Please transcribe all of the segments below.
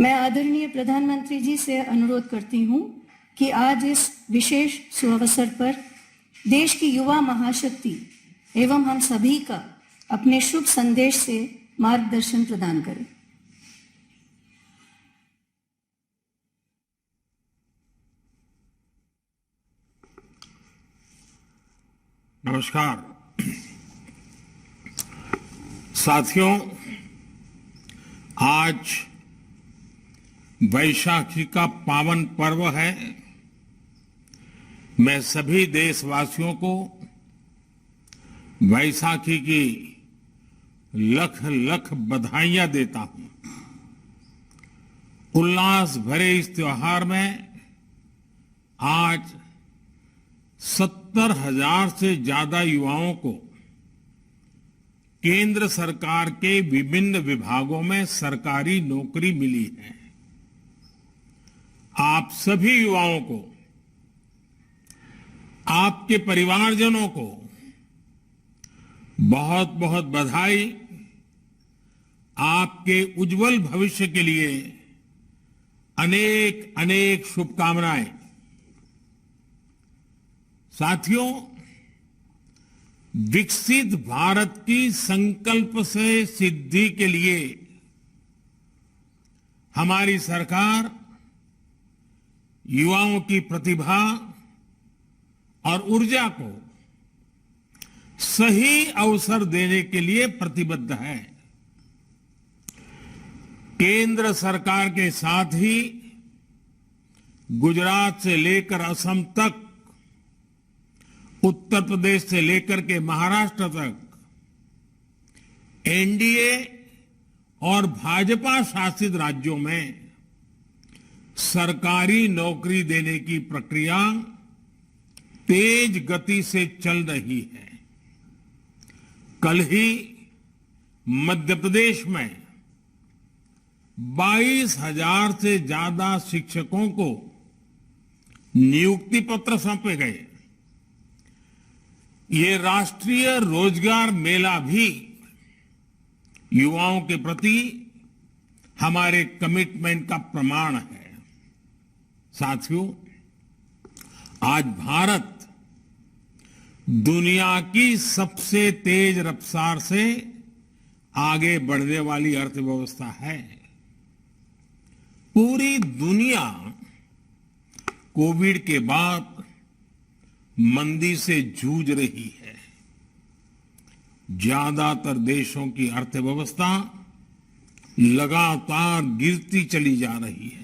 मैं आदरणीय प्रधानमंत्री जी से अनुरोध करती हूं कि आज इस विशेष सुअवसर पर देश की युवा महाशक्ति एवं हम सभी का अपने शुभ संदेश से मार्गदर्शन प्रदान करें। नमस्कार साथियों, आज वैशाखी का पावन पर्व है। मैं सभी देशवासियों को वैशाखी की लख लख बधाइयां देता हूं। उल्लास भरे इस त्योहार में आज 70,000 से ज्यादा युवाओं को केंद्र सरकार के विभिन्न विभागों में सरकारी नौकरी मिली है। आप सभी युवाओं को, आपके परिवारजनों को बहुत बहुत बधाई। आपके उज्जवल भविष्य के लिए अनेक अनेक शुभकामनाएं। साथियों, विकसित भारत की संकल्प से सिद्धि के लिए हमारी सरकार युवाओं की प्रतिभा और ऊर्जा को सही अवसर देने के लिए प्रतिबद्ध है। केंद्र सरकार के साथ ही गुजरात से लेकर असम तक, उत्तर प्रदेश से लेकर के महाराष्ट्र तक एनडीए और भाजपा शासित राज्यों में सरकारी नौकरी देने की प्रक्रिया तेज गति से चल रही है। कल ही मध्य प्रदेश में 22,000 से ज्यादा शिक्षकों को नियुक्ति पत्र सौंपे गए। ये राष्ट्रीय रोजगार मेला भी युवाओं के प्रति हमारे कमिटमेंट का प्रमाण है। साथियों, आज भारत दुनिया की सबसे तेज रफ्तार से आगे बढ़ने वाली अर्थव्यवस्था है। पूरी दुनिया कोविड के बाद मंदी से जूझ रही है। ज्यादातर देशों की अर्थव्यवस्था लगातार गिरती चली जा रही है,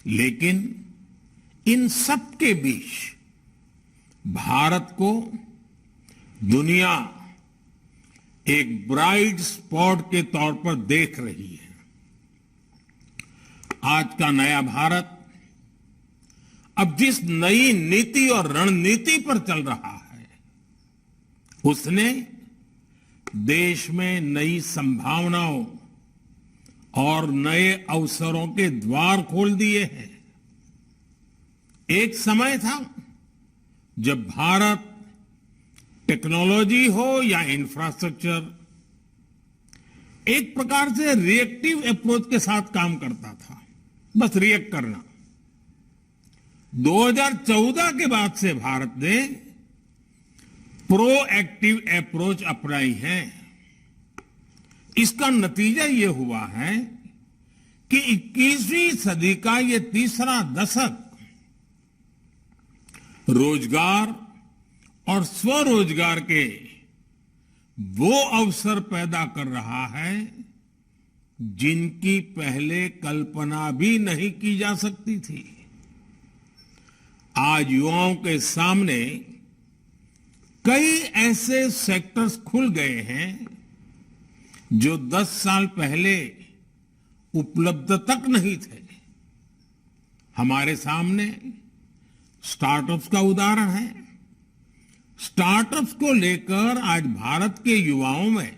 लेकिन इन सब के बीच भारत को दुनिया एक ब्राइट स्पॉट के तौर पर देख रही है। आज का नया भारत अब जिस नई नीति और रणनीति पर चल रहा है, उसने देश में नई संभावनाओं और नए अवसरों के द्वार खोल दिए हैं। एक समय था जब भारत टेक्नोलॉजी हो या इंफ्रास्ट्रक्चर, एक प्रकार से रिएक्टिव अप्रोच के साथ काम करता था, बस रिएक्ट करना। 2014 के बाद से भारत ने प्रोएक्टिव अप्रोच अपनाई है। इसका नतीजा ये हुआ है कि 21वीं सदी का ये तीसरा दशक रोजगार और स्वरोजगार के वो अवसर पैदा कर रहा है जिनकी पहले कल्पना भी नहीं की जा सकती थी। आज युवाओं के सामने कई ऐसे सेक्टर्स खुल गए हैं जो 10 साल पहले उपलब्ध तक नहीं थे। हमारे सामने स्टार्टअप्स का उदाहरण है। स्टार्टअप्स को लेकर आज भारत के युवाओं में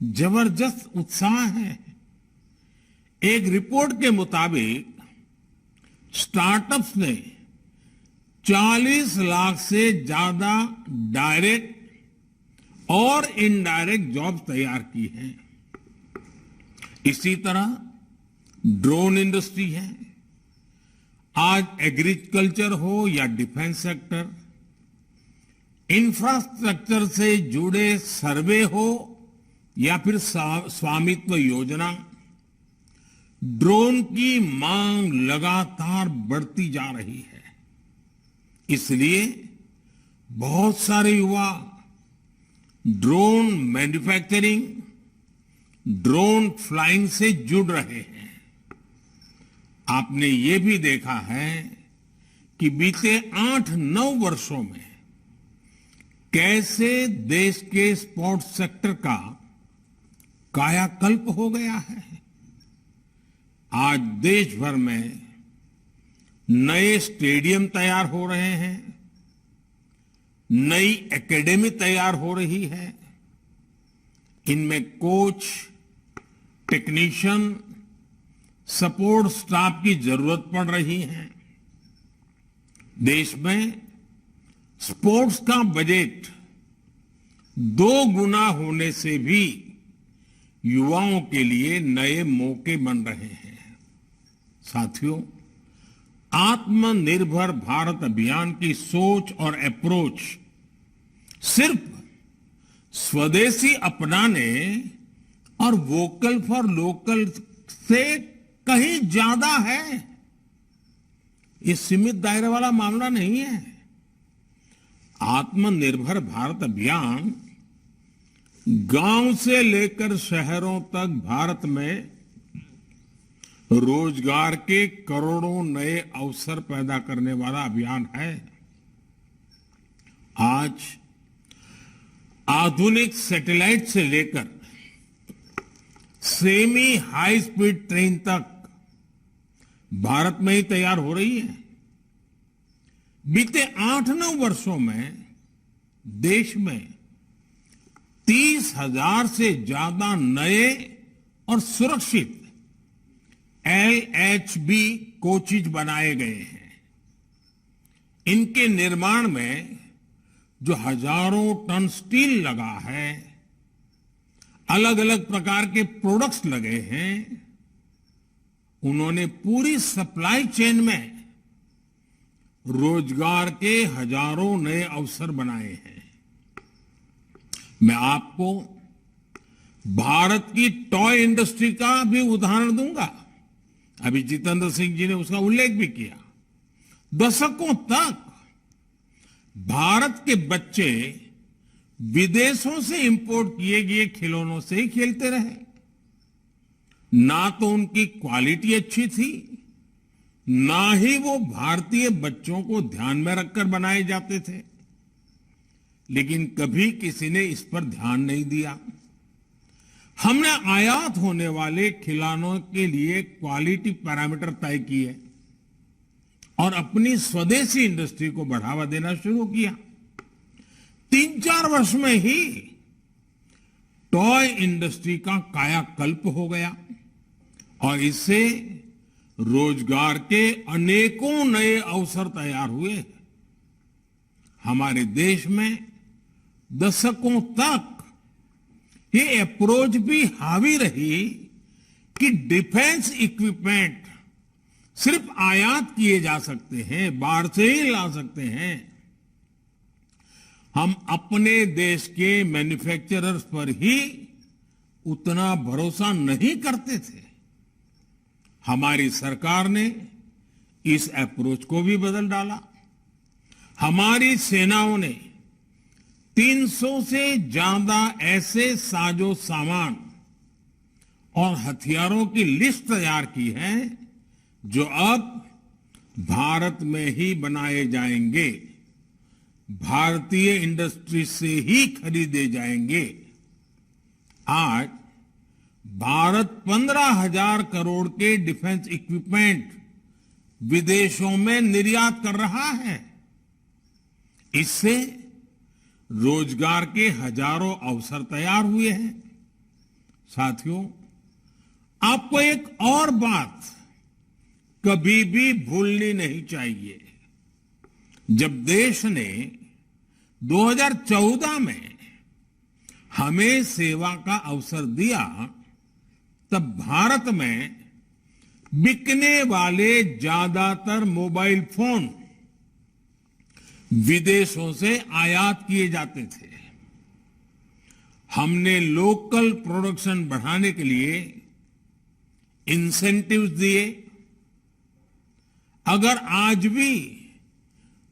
जबरदस्त उत्साह है। एक रिपोर्ट के मुताबिक स्टार्टअप्स ने 40 लाख से ज्यादा डायरेक्ट और इनडायरेक्ट जॉब तैयार की हैं। इसी तरह ड्रोन इंडस्ट्री है, आज एग्रीकल्चर हो या डिफेंस सेक्टर, इंफ्रास्ट्रक्चर से जुड़े सर्वे हो या फिर स्वामित्व योजना, ड्रोन की मांग लगातार बढ़ती जा रही है। इसलिए बहुत सारे युवा ड्रोन मैन्युफैक्चरिंग, ड्रोन फ्लाइंग से जुड़ रहे हैं। आपने ये भी देखा है कि बीते 8-9 वर्षों में कैसे देश के स्पोर्ट्स सेक्टर का कायाकल्प हो गया है। आज देश भर में नए स्टेडियम तैयार हो रहे हैं, नई एकेडमी तैयार हो रही है। इनमें कोच, टेक्नीशियन, सपोर्ट स्टाफ की जरूरत पड़ रही है। देश में स्पोर्ट्स का बजट 2 गुना होने से भी युवाओं के लिए नए मौके बन रहे हैं। साथियों, आत्मनिर्भर भारत अभियान की सोच और अप्रोच सिर्फ स्वदेशी अपनाने और वोकल फॉर लोकल से कहीं ज्यादा है। ये सीमित दायरे वाला मामला नहीं है। आत्मनिर्भर भारत अभियान गांव से लेकर शहरों तक भारत में रोजगार के करोड़ों नए अवसर पैदा करने वाला अभियान है। आज आधुनिक सैटेलाइट से लेकर सेमी हाई स्पीड ट्रेन तक भारत में ही तैयार हो रही है। बीते 8-9 वर्षों में देश में 30,000 से ज्यादा नए और सुरक्षित LHB कोचेज बनाए गए हैं। इनके निर्माण में जो हजारों टन स्टील लगा है, अलग अलग प्रकार के प्रोडक्ट्स लगे हैं, उन्होंने पूरी सप्लाई चेन में रोजगार के हजारों नए अवसर बनाए हैं। मैं आपको भारत की टॉय इंडस्ट्री का भी उदाहरण दूंगा। अभी जितेंद्र सिंह जी ने उसका उल्लेख भी किया। दशकों तक भारत के बच्चे विदेशों से इंपोर्ट किए गए खिलौनों से ही खेलते रहे। ना तो उनकी क्वालिटी अच्छी थी, ना ही वो भारतीय बच्चों को ध्यान में रखकर बनाए जाते थे। लेकिन कभी किसी ने इस पर ध्यान नहीं दिया। हमने आयात होने वाले खिलौनों के लिए क्वालिटी पैरामीटर तय किए और अपनी स्वदेशी इंडस्ट्री को बढ़ावा देना शुरू किया। 3-4 वर्ष में ही टॉय इंडस्ट्री का कायाकल्प हो गया और इससे रोजगार के अनेकों नए अवसर तैयार हुए। हमारे देश में दशकों तक ये अप्रोच भी हावी रही कि डिफेंस इक्विपमेंट सिर्फ आयात किए जा सकते हैं, बाहर से ही ला सकते हैं। हम अपने देश के मैन्युफैक्चरर्स पर ही उतना भरोसा नहीं करते थे। हमारी सरकार ने इस अप्रोच को भी बदल डाला। हमारी सेनाओं ने 300 से ज्यादा ऐसे साजो सामान और हथियारों की लिस्ट तैयार की है जो अब भारत में ही बनाए जाएंगे, भारतीय इंडस्ट्री से ही खरीदे जाएंगे। आज भारत 15,000 करोड़ के डिफेंस इक्विपमेंट विदेशों में निर्यात कर रहा है। इससे रोजगार के हजारों अवसर तैयार हुए हैं। साथियों, आपको एक और बात कभी भी भूलनी नहीं चाहिए। जब देश ने 2014 में हमें सेवा का अवसर दिया, तब भारत में बिकने वाले ज्यादातर मोबाइल फोन विदेशों से आयात किए जाते थे। हमने लोकल प्रोडक्शन बढ़ाने के लिए इंसेंटिव्स दिए। अगर आज भी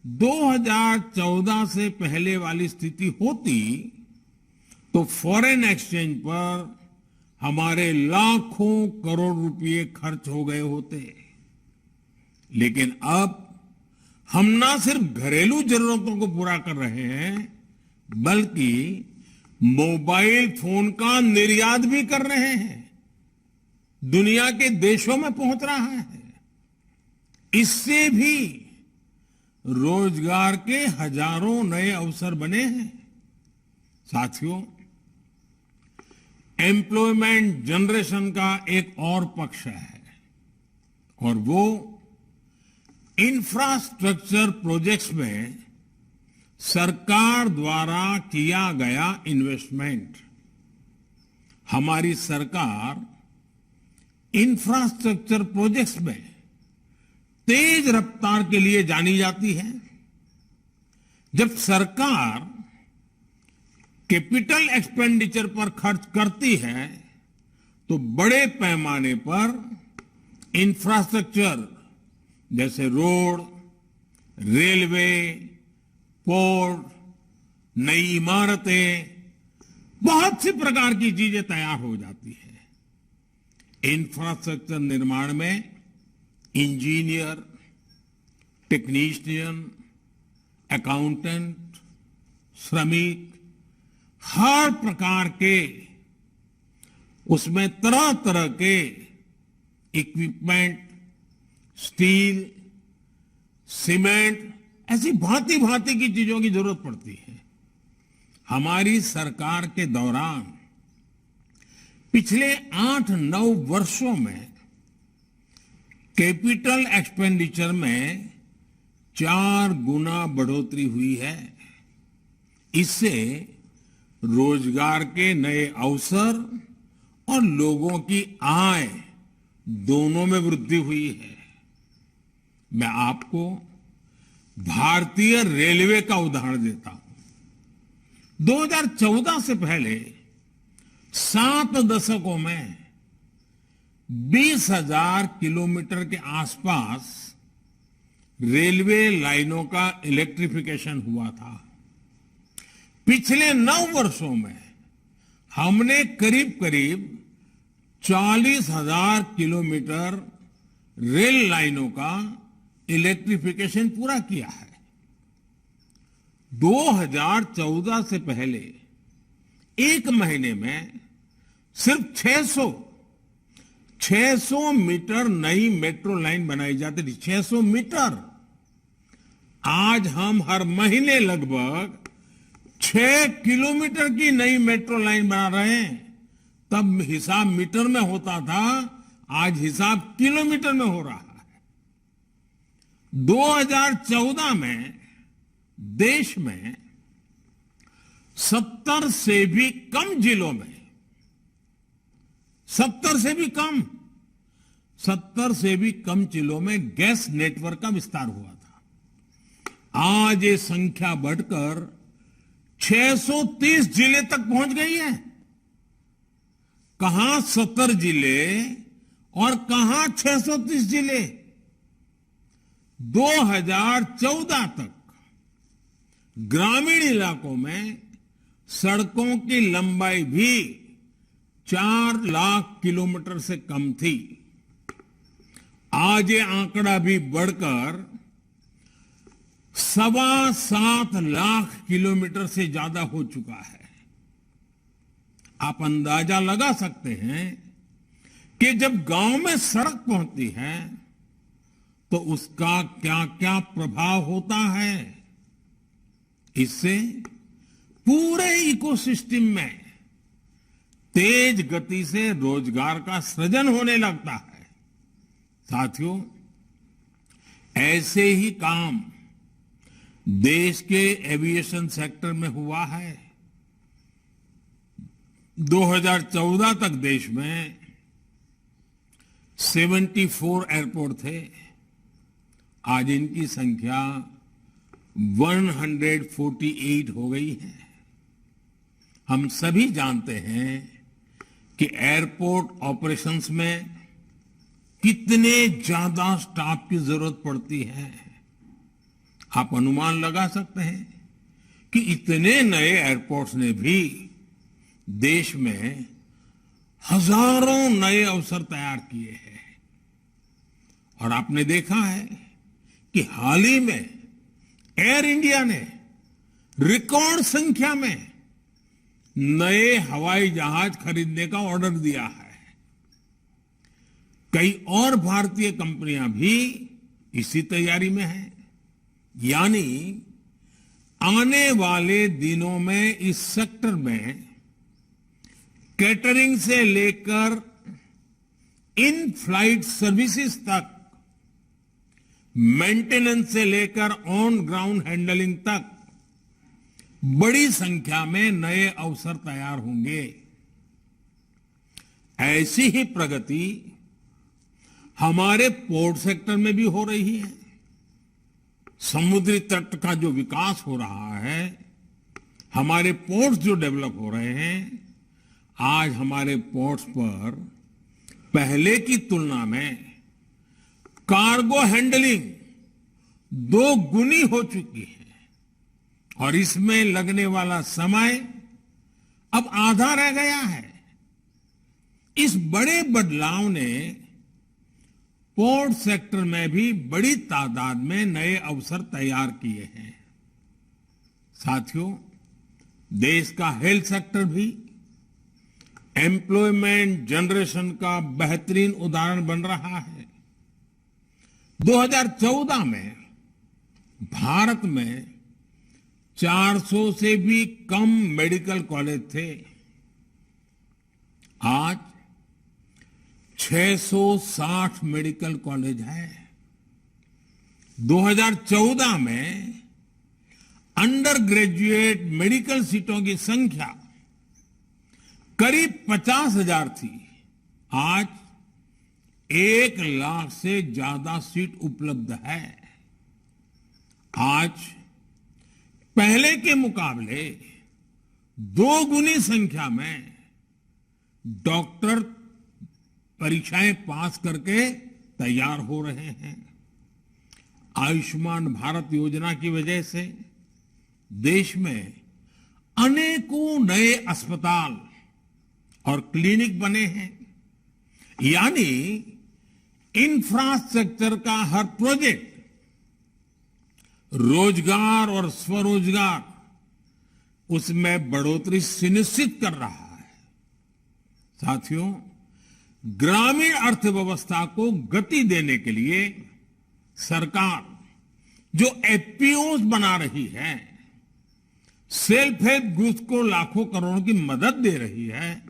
2014 से पहले वाली स्थिति होती तो फॉरेन एक्सचेंज पर हमारे लाखों करोड़ रुपए खर्च हो गए होते। लेकिन अब हम ना सिर्फ घरेलू जरूरतों को पूरा कर रहे हैं, बल्कि मोबाइल फोन का निर्यात भी कर रहे हैं, दुनिया के देशों में पहुंच रहा है। इससे भी रोजगार के हजारों नए अवसर बने हैं। साथियों, एम्प्लॉयमेंट जनरेशन का एक और पक्ष है और वो इंफ्रास्ट्रक्चर प्रोजेक्ट्स में सरकार द्वारा किया गया इन्वेस्टमेंट। हमारी सरकार इंफ्रास्ट्रक्चर प्रोजेक्ट्स में तेज रफ्तार के लिए जानी जाती है। जब सरकार कैपिटल एक्सपेंडिचर पर खर्च करती है तो बड़े पैमाने पर इंफ्रास्ट्रक्चर जैसे रोड, रेलवे, पोर्ट, नई इमारतें, बहुत सी प्रकार की चीजें तैयार हो जाती है। इंफ्रास्ट्रक्चर निर्माण में इंजीनियर, टेक्नीशियन, अकाउंटेंट, श्रमिक, हर प्रकार के उसमें तरह तरह के इक्विपमेंट, स्टील, सीमेंट, ऐसी भांति भांति की चीजों की जरूरत पड़ती है। हमारी सरकार के दौरान पिछले 8-9 वर्षों में कैपिटल एक्सपेंडिचर में 4 गुना बढ़ोतरी हुई है। इससे रोजगार के नए अवसर और लोगों की आय दोनों में वृद्धि हुई है। मैं आपको भारतीय रेलवे का उदाहरण देता हूं। 2014 से पहले 7 दशकों में 20,000 किलोमीटर के आसपास रेलवे लाइनों का इलेक्ट्रिफिकेशन हुआ था। पिछले 9 वर्षों में हमने करीब करीब 40,000 किलोमीटर रेल लाइनों का इलेक्ट्रिफिकेशन पूरा किया है। 2014 से पहले एक महीने में सिर्फ 600 मीटर नई मेट्रो लाइन बनाई जाती थी। 600 मीटर। आज हम हर महीने लगभग 6 किलोमीटर की नई मेट्रो लाइन बना रहे हैं। तब हिसाब मीटर में होता था, आज हिसाब किलोमीटर में हो रहा है। 2014 में देश में 70 से भी कम जिलों में 70 से भी कम जिलों में गैस नेटवर्क का विस्तार हुआ था। आज ये संख्या बढ़कर 630 जिले तक पहुंच गई है। कहां 70 जिले और कहां 630 जिले। 2014 तक ग्रामीण इलाकों में सड़कों की लंबाई भी 4 लाख किलोमीटर से कम थी। आज ये आंकड़ा भी बढ़कर 7.25 लाख किलोमीटर से ज्यादा हो चुका है। आप अंदाजा लगा सकते हैं कि जब गांव में सड़क पहुंचती है तो उसका क्या क्या प्रभाव होता है। इससे पूरे इकोसिस्टम में तेज गति से रोजगार का सृजन होने लगता है। साथियों, ऐसे ही काम देश के एविएशन सेक्टर में हुआ है। 2014 तक देश में 74 एयरपोर्ट थे, आज इनकी संख्या 148 हो गई है। हम सभी जानते हैं कि एयरपोर्ट ऑपरेशंस में कितने ज्यादा स्टाफ की जरूरत पड़ती है। आप अनुमान लगा सकते हैं कि इतने नए एयरपोर्ट्स ने भी देश में हजारों नए अवसर तैयार किए हैं। और आपने देखा है कि हाल ही में एयर इंडिया ने रिकॉर्ड संख्या में नए हवाई जहाज खरीदने का ऑर्डर दिया है। कई और भारतीय कंपनियां भी इसी तैयारी में हैं। यानी आने वाले दिनों में इस सेक्टर में कैटरिंग से लेकर इन फ्लाइट सर्विसेज तक, मेंटेनेंस से लेकर ऑन ग्राउंड हैंडलिंग तक बड़ी संख्या में नए अवसर तैयार होंगे। ऐसी ही प्रगति हमारे पोर्ट सेक्टर में भी हो रही है। समुद्री तट का जो विकास हो रहा है, हमारे पोर्ट्स जो डेवलप हो रहे हैं, आज हमारे पोर्ट्स पर पहले की तुलना में कार्गो हैंडलिंग 2 गुनी हो चुकी है और इसमें लगने वाला समय अब आधा रह गया है। इस बड़े बदलाव ने पोर्ट सेक्टर में भी बड़ी तादाद में नए अवसर तैयार किए हैं। साथियों, देश का हेल्थ सेक्टर भी एम्प्लॉयमेंट जनरेशन का बेहतरीन उदाहरण बन रहा है। 2014 में भारत में 400 से भी कम मेडिकल कॉलेज थे। आज 660 मेडिकल कॉलेज हैं। 2014 में अंडर ग्रेजुएट मेडिकल सीटों की संख्या करीब 50,000 थी। आज 1 लाख से ज्यादा सीट उपलब्ध है। आज पहले के मुकाबले 2 गुनी संख्या में डॉक्टर परीक्षाएं पास करके तैयार हो रहे हैं। आयुष्मान भारत योजना की वजह से देश में अनेकों नए अस्पताल और क्लिनिक बने हैं। यानी इंफ्रास्ट्रक्चर का हर प्रोजेक्ट रोजगार और स्वरोजगार उसमें बढ़ोतरी सुनिश्चित कर रहा है। साथियों, ग्रामीण अर्थव्यवस्था को गति देने के लिए सरकार जो एफपीओज बना रही है, सेल्फ हेल्प ग्रुप्स को लाखों करोड़ों की मदद दे रही है,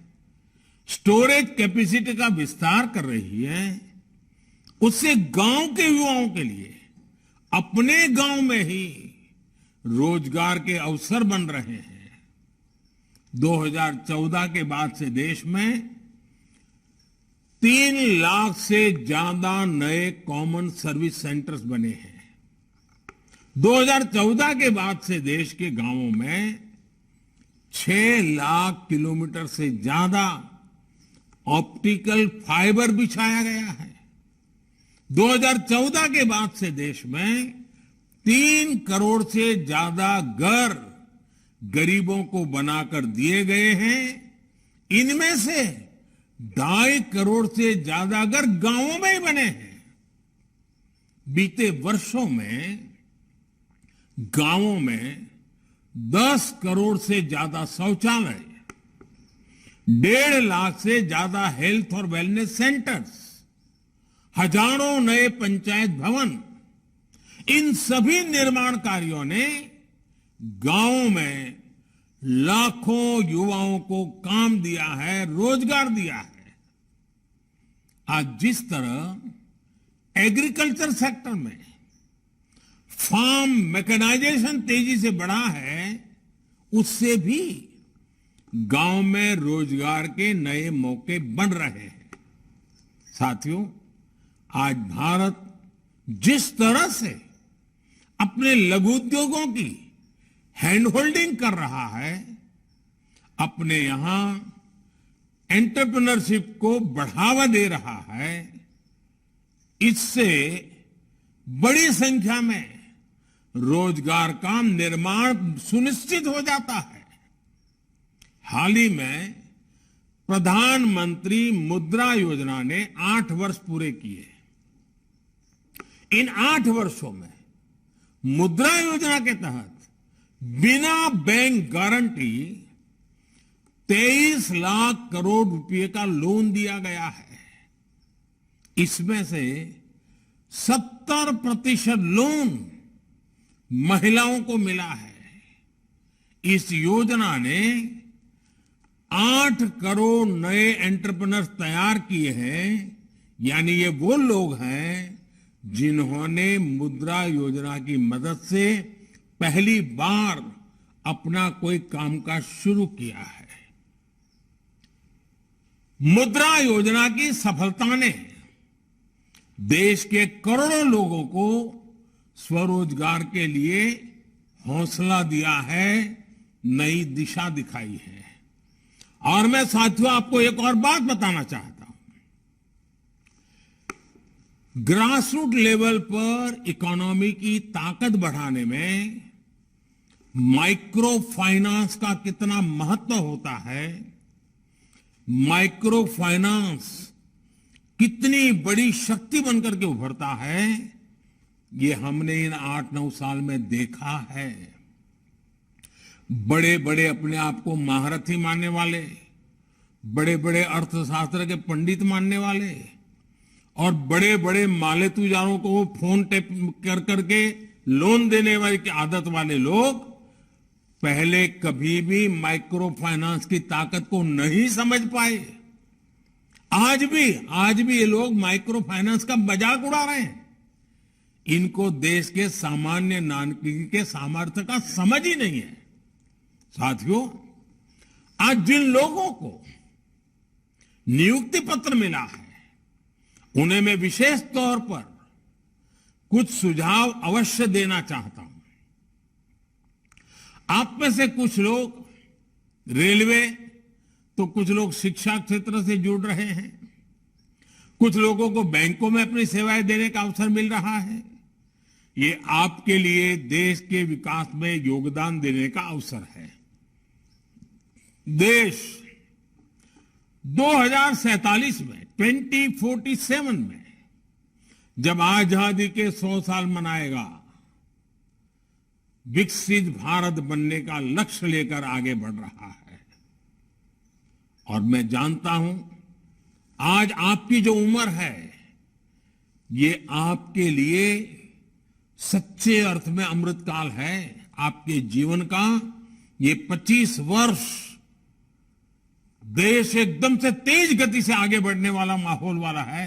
स्टोरेज कैपेसिटी का विस्तार कर रही है, उससे गांव के युवाओं के लिए अपने गांव में ही रोजगार के अवसर बन रहे हैं। 2014 के बाद से देश में 3 लाख से ज्यादा नए कॉमन सर्विस सेंटर्स बने हैं। 2014 के बाद से देश के गांवों में 6 लाख किलोमीटर से ज्यादा ऑप्टिकल फाइबर बिछाया गया है। 2014 के बाद से देश में 3 करोड़ से ज्यादा घर गरीबों को बनाकर दिए गए हैं। इनमें से 2.5 करोड़ से ज्यादा घर गांवों में ही बने हैं। बीते वर्षों में गांवों में 10 करोड़ से ज्यादा शौचालय, 1.5 लाख से ज्यादा हेल्थ और वेलनेस सेंटर्स, हजारों नए पंचायत भवन, इन सभी निर्माण कार्यों ने गांवों में लाखों युवाओं को काम दिया है, रोजगार दिया है। आज जिस तरह एग्रीकल्चर सेक्टर में फार्म मैकेनाइजेशन तेजी से बढ़ा है, उससे भी गांव में रोजगार के नए मौके बन रहे हैं। साथियों, आज भारत जिस तरह से अपने लघु उद्योगों की हैंड होल्डिंग कर रहा है, अपने यहां एंटरप्रेन्योरशिप को बढ़ावा दे रहा है, इससे बड़ी संख्या में रोजगार का निर्माण सुनिश्चित हो जाता है। हाल ही में प्रधानमंत्री मुद्रा योजना ने 8 वर्ष पूरे किए। इन 8 वर्षों में मुद्रा योजना के तहत बिना बैंक गारंटी 23 लाख करोड़ रुपए का लोन दिया गया है। इसमें से 70% लोन महिलाओं को मिला है। इस योजना ने 8 करोड़ नए एंटरप्रेन्योर्स तैयार किए हैं, यानी ये वो लोग हैं जिन्होंने मुद्रा योजना की मदद से पहली बार अपना कोई कामकाज शुरू किया है। मुद्रा योजना की सफलता ने देश के करोड़ों लोगों को स्वरोजगार के लिए हौसला दिया है, नई दिशा दिखाई है। और मैं साथियों आपको एक और बात बताना चाहता हूं। ग्रासरूट लेवल पर इकोनॉमी की ताकत बढ़ाने में माइक्रो फाइनेंस का कितना महत्व होता है, माइक्रो फाइनेंस कितनी बड़ी शक्ति बनकर के उभरता है, ये हमने इन 8-9 साल में देखा है। बड़े बड़े अपने आप को महारथी मानने वाले, बड़े बड़े अर्थशास्त्र के पंडित मानने वाले और बड़े बड़े मालेतुजारों को फोन टेप कर करके लोन देने वाली की आदत वाले लोग पहले कभी भी माइक्रो फाइनेंस की ताकत को नहीं समझ पाए। आज भी ये लोग माइक्रो फाइनेंस का मजाक उड़ा रहे हैं। इनको देश के सामान्य नागरिक के सामर्थ्य का समझ ही नहीं है। साथियों, आज जिन लोगों को नियुक्ति पत्र मिला है, उन्हें मैं विशेष तौर पर कुछ सुझाव अवश्य देना चाहता हूं। आप में से कुछ लोग रेलवे, तो कुछ लोग शिक्षा क्षेत्र से जुड़ रहे हैं, कुछ लोगों को बैंकों में अपनी सेवाएं देने का अवसर मिल रहा है। ये आपके लिए देश के विकास में योगदान देने का अवसर है। देश 2047 में 2047 में जब आजादी के 100 साल मनाएगा, विकसित भारत बनने का लक्ष्य लेकर आगे बढ़ रहा है। और मैं जानता हूं आज आपकी जो उम्र है, ये आपके लिए सच्चे अर्थ में अमृतकाल है। आपके जीवन का ये 25 वर्ष देश एकदम से तेज गति से आगे बढ़ने वाला माहौल वाला है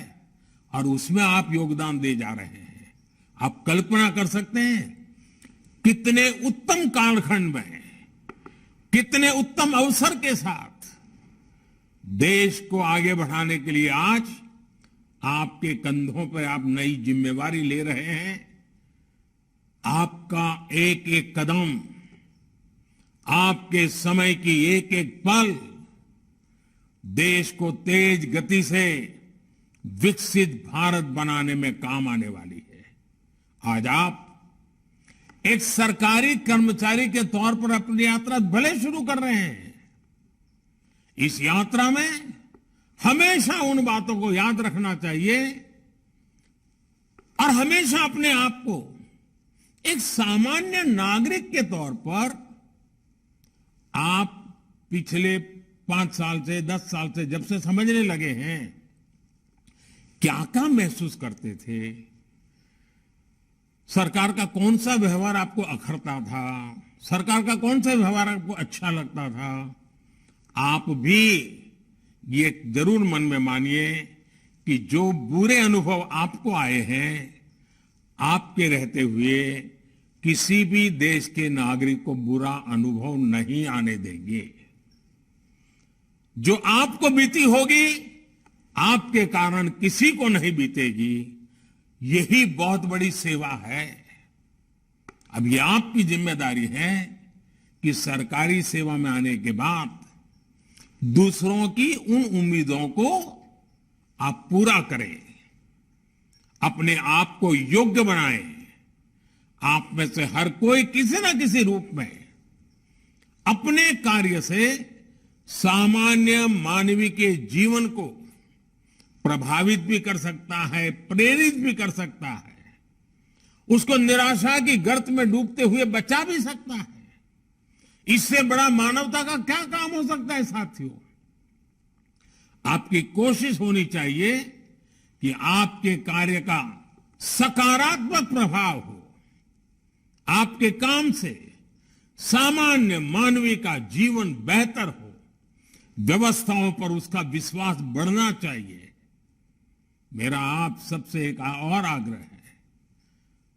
और उसमें आप योगदान दे जा रहे हैं। आप कल्पना कर सकते हैं कितने उत्तम कालखंड में, कितने उत्तम अवसर के साथ देश को आगे बढ़ाने के लिए आज आपके कंधों पर आप नई जिम्मेवारी ले रहे हैं। आपका एक एक कदम, आपके समय की एक एक पल देश को तेज गति से विकसित भारत बनाने में काम आने वाली है। आज आप एक सरकारी कर्मचारी के तौर पर अपनी यात्रा भले शुरू कर रहे हैं। इस यात्रा में हमेशा उन बातों को याद रखना चाहिए और हमेशा अपने आप को एक सामान्य नागरिक के तौर पर आप पिछले 5 साल से 10 साल से जब से समझने लगे हैं, क्या क्या महसूस करते थे, सरकार का कौन सा व्यवहार आपको अखरता था, सरकार का कौन सा व्यवहार आपको अच्छा लगता था। आप भी ये जरूर मन में मानिए कि जो बुरे अनुभव आपको आए हैं, आपके रहते हुए किसी भी देश के नागरिक को बुरा अनुभव नहीं आने देंगे। जो आपको बीती होगी, आपके कारण किसी को नहीं बीतेगी, यही बहुत बड़ी सेवा है। अब ये आपकी जिम्मेदारी है कि सरकारी सेवा में आने के बाद दूसरों की उन उम्मीदों को आप पूरा करें, अपने आप को योग्य बनाएं। आप में से हर कोई किसी न किसी रूप में अपने कार्य से सामान्य मानवीय के जीवन को प्रभावित भी कर सकता है, प्रेरित भी कर सकता है, उसको निराशा की गर्त में डूबते हुए बचा भी सकता है। इससे बड़ा मानवता का क्या काम हो सकता है साथियों? आपकी कोशिश होनी चाहिए कि आपके कार्य का सकारात्मक प्रभाव हो, आपके काम से सामान्य मानवीय का जीवन बेहतर हो, व्यवस्थाओं पर उसका विश्वास बढ़ना चाहिए। मेरा आप सबसे एक और आग्रह है,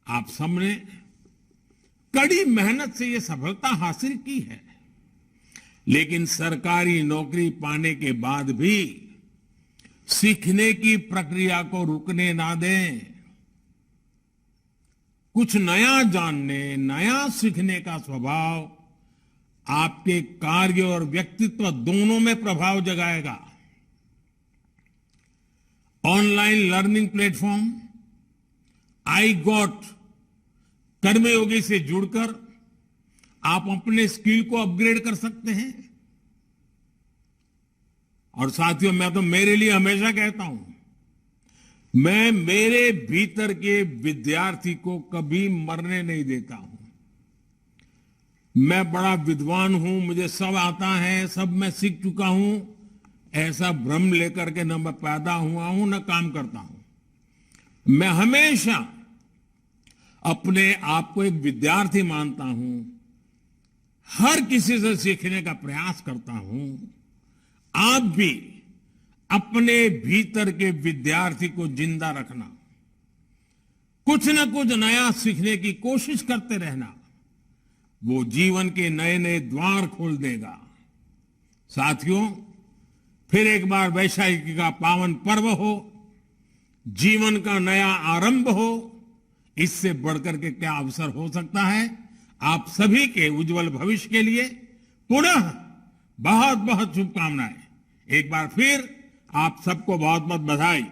आप सबने कड़ी मेहनत से ये सफलता हासिल की है, लेकिन सरकारी नौकरी पाने के बाद भी सीखने की प्रक्रिया को रुकने ना दें। कुछ नया जानने, नया सीखने का स्वभाव आपके कार्य और व्यक्तित्व दोनों में प्रभाव जगाएगा। Online learning platform iGOT Karmayogi से जुड़कर आप अपने स्किल को अपग्रेड कर सकते हैं। और साथियों, मैं तो मेरे लिए हमेशा कहता हूं, मैं मेरे भीतर के विद्यार्थी को कभी मरने नहीं देता हूं। मैं बड़ा विद्वान हूं, मुझे सब आता है, सब मैं सीख चुका हूं, ऐसा भ्रम लेकर के न मैं पैदा हुआ हूं न काम करता हूं। मैं हमेशा अपने आप को एक विद्यार्थी मानता हूं, हर किसी से सीखने का प्रयास करता हूं। आप भी अपने भीतर के विद्यार्थी को जिंदा रखना, कुछ न कुछ नया सीखने की कोशिश करते रहना, वो जीवन के नए नए द्वार खोल देगा। साथियों, फिर एक बार वैशाखी का पावन पर्व हो, जीवन का नया आरंभ हो, इससे बढ़कर के क्या अवसर हो सकता है? आप सभी के उज्जवल भविष्य के लिए पुनः बहुत बहुत शुभकामनाएं। एक बार फिर आप सबको बहुत बहुत बधाई।